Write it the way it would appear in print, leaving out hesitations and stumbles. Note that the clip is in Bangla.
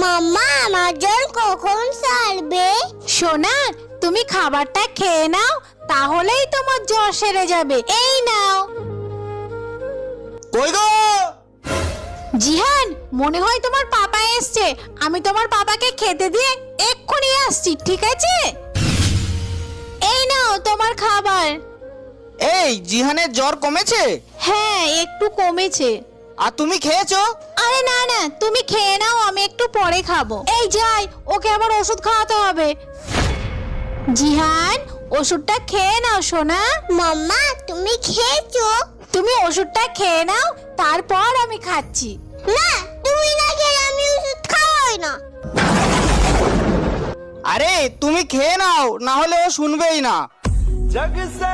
মাম্মা আমার জ্বর কখন সারবে? সোনা, তুমি খাবারটা খেয়ে নাও, তাহলেই তোমার জ্বর সেরে যাবে। এই নাও। কই গো? জিহান, মনে হয় তোমার পাপা এসছে। আমি তোমার পাপাকে খেতে দিয়ে এক্ষুনি আসছি, ঠিক আছে? এই নাও তোমার খাবার। এই জিহানের জ্বর কমেছে? হ্যাঁ, একটু কমেছে। আর তুমি খেয়েছো? আরে না না, তুমি খেয়ে নাও, আমি একটু পরে খাবো। এই যাই, ওকে আবার ওষুধ খাওয়াতে হবে। জিহান, ওষুধটা খেয়ে নাও সোনা। মাম্মা তুমি খেয়েছো? তুমি ওষুধটা খেয়ে নাও, তারপর আমি খাচ্ছি। না, তুমি না খেলে আমি ওষুধ খাওয়াই না। আরে তুমি খেয়ে নাও, না হলে ও শুনবেই না। जग से